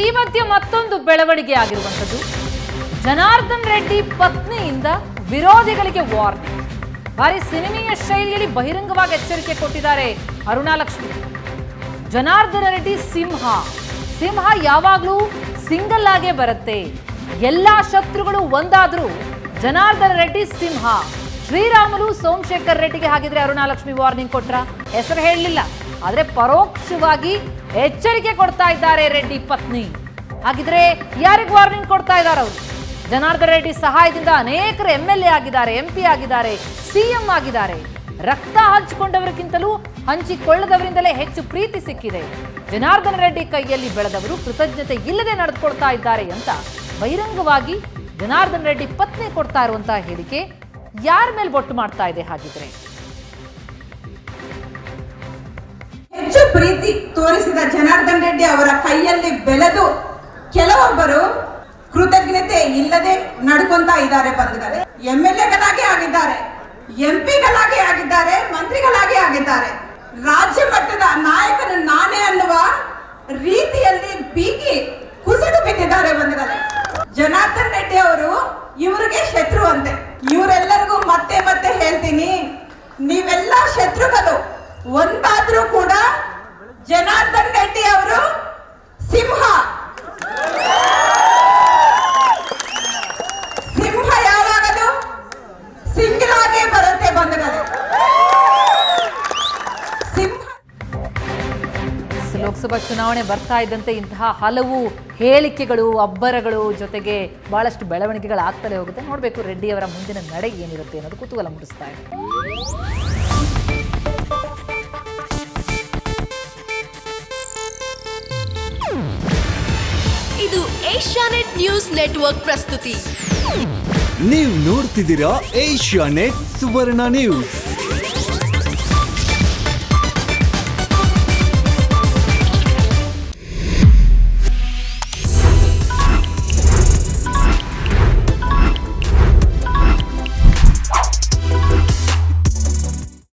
ಈ ಮಧ್ಯೆ ಮತ್ತೊಂದು ಬೆಳವಣಿಗೆ ಆಗಿರುವಂಥದ್ದು ಜನಾರ್ದನ್ ರೆಡ್ಡಿ ಪತ್ನಿಯಿಂದ ವಿರೋಧಿಗಳಿಗೆ ವಾರ್ನಿಂಗ್. ಭಾರಿ ಸಿನಿಮೀಯ ಶೈಲಿಯಲ್ಲಿ ಬಹಿರಂಗವಾಗಿ ಎಚ್ಚರಿಕೆ ಕೊಟ್ಟಿದ್ದಾರೆ ಅರುಣಾಲಕ್ಷ್ಮಿ. ಜನಾರ್ದನ ರೆಡ್ಡಿ ಸಿಂಹ ಯಾವಾಗಲೂ ಸಿಂಗಲ್ ಆಗೇ ಬರುತ್ತೆ. ಎಲ್ಲಾ ಶತ್ರುಗಳು ಒಂದಾದ್ರೂ ಜನಾರ್ದನ ರೆಡ್ಡಿ ಸಿಂಹ. ಶ್ರೀರಾಮುಲು ಸೋಮಶೇಖರ್ ರೆಡ್ಡಿಗೆ ಹಾಗಿದ್ರೆ ಅರುಣಾಲಕ್ಷ್ಮಿ ವಾರ್ನಿಂಗ್ ಕೊಟ್ರ? ಹೆಸರು ಹೇಳಲಿಲ್ಲ, ಆದ್ರೆ ಪರೋಕ್ಷವಾಗಿ ಎಚ್ಚರಿಕೆ ಕೊಡ್ತಾ ಇದ್ದಾರೆ ರೆಡ್ಡಿ ಪತ್ನಿ. ಹಾಗಿದ್ರೆ ಯಾರಿಗೆ ವಾರ್ನಿಂಗ್ ಕೊಡ್ತಾ ಇದ್ದಾರೆ ಅವರು? ಜನಾರ್ದನ ರೆಡ್ಡಿ ಸಹಾಯದಿಂದ ಅನೇಕರು MLA ಆಗಿದ್ದಾರೆ, MP ಆಗಿದ್ದಾರೆ, CM ಆಗಿದ್ದಾರೆ. ರಕ್ತ ಹಂಚಿಕೊಂಡವರಿಗಿಂತಲೂ ಹಂಚಿಕೊಳ್ಳದವರಿಂದಲೇ ಹೆಚ್ಚು ಪ್ರೀತಿ ಸಿಕ್ಕಿದೆ. ಜನಾರ್ದನ ರೆಡ್ಡಿ ಕೈಯಲ್ಲಿ ಬೆಳೆದವರು ಕೃತಜ್ಞತೆ ಇಲ್ಲದೆ ನಡೆದುಕೊಳ್ತಾ ಇದ್ದಾರೆ ಅಂತ ಬಹಿರಂಗವಾಗಿ ಜನಾರ್ದನ ರೆಡ್ಡಿ ಪತ್ನಿ ಕೊಡ್ತಾ ಇರುವಂತಹ ಹೇಳಿಕೆ ಯಾರ ಮೇಲೆ ಬೊಟ್ಟು ಮಾಡ್ತಾ ಇದೆ? ಹಾಗಿದ್ರೆ ಹೆಚ್ಚು ಪ್ರೀತಿ ತೋರಿಸಿದ ಜನಾರ್ದನ ರೆಡ್ಡಿ ಅವರ ಕೈಯಲ್ಲಿ ಬೆಳೆದು ಕೆಲವೊಬ್ಬರು ಕೃತಜ್ಞತೆ ಇಲ್ಲದೆ ನಡ್ಕೊಂತಾ ಇದ್ದಾರೆ. ಬಂದಿದ್ದಾರೆ, MLAಗಳಾಗಿ ಆಗಿದ್ದಾರೆ, MP ಗಳಾಗಿ ಆಗಿದ್ದಾರೆ, ಮಂತ್ರಿಗಳಾಗಿ ಆಗಿದ್ದಾರೆ. ರಾಜ್ಯ ಮಟ್ಟದ ನಾಯಕನು ನಾನೇ ಅನ್ನುವ ರೀತಿಯಲ್ಲಿ ಬೀಗಿ ಕುಸಿದು ಬಿದ್ದಿದ್ದಾರೆ. ಬಂದಿದ್ದಾರೆ ಜನಾರ್ದನ ರೆಡ್ಡಿ ಅವರು ಇವರಿಗೆ ಶತ್ರು ಅಂತೆ. ಇವರೆಲ್ಲರಿಗೂ ಮತ್ತೆ ಮತ್ತೆ ಹೇಳ್ತೀನಿ, ನೀವೆಲ್ಲ ಶತ್ರುಗಳು ಒಂದಾದ್ರೂ ಕೂಡ ಜನಾರ್ದನ ರೆಡ್ಡಿ ಅವರು ಸಿಂಹ. ಸಿಂಹ ಯಾವಾಗಲೂ ಸಿಂಗಲ್ ಆಗೇ ಬರುತ್ತೆ. ಬಂಧುಗಳೇ, ಸಿಂಹ. ಲೋಕಸಭಾ ಚುನಾವಣೆ ಬರ್ತಾ ಇದ್ದಂತೆ ಇಂತಹ ಹಲವು ಹೇಳಿಕೆಗಳು, ಅಬ್ಬರಗಳು ಜೊತೆಗೆ ಬಹಳಷ್ಟು ಬೆಳವಣಿಗೆಗಳಾಗ್ತಲೇ ಹೋಗುತ್ತೆ. ನೋಡಬೇಕು ರೆಡ್ಡಿ ಅವರ ಮುಂದಿನ ನಡೆ ಏನಿರುತ್ತೆ ಅನ್ನೋದು ಕುತೂಹಲ ಮೂಡಿಸ್ತಾ ಇದೆ. ಇದು ಏಷ್ಯಾನೆಟ್ ನ್ಯೂಸ್ ನೆಟ್ವರ್ಕ್ ಪ್ರಸ್ತುತಿ. ನೀವು ನೋಡ್ತಿದ್ದೀರಾ ಏಷ್ಯಾನೆಟ್ ಸುವರ್ಣ ನ್ಯೂಸ್.